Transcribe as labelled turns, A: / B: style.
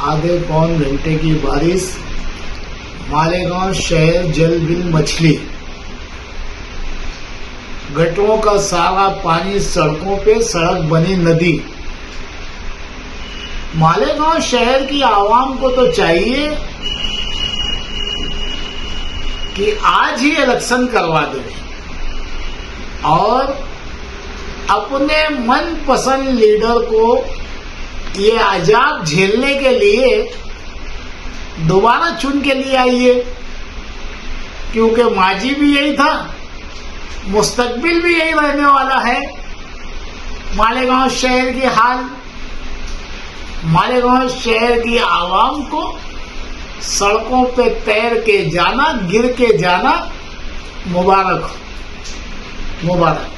A: आधे पौन घंटे की बारिश, मालेगांव शहर जल बिल मछली, गटरों का सारा पानी सड़कों पे, सड़क बनी नदी। मालेगांव शहर की आवाम को तो चाहिए कि आज ही इलेक्शन करवा दे और अपने मनपसंद लीडर को ये अजाब झेलने के लिए दोबारा चुन के लिए आइए, क्योंकि माजी भी यही था, मुस्तकबिल भी यही रहने वाला है। मालेगांव शहर की हाल, मालेगांव शहर की आवाम को सड़कों पे तैर के जाना, गिर के जाना मुबारक हो, मुबारक।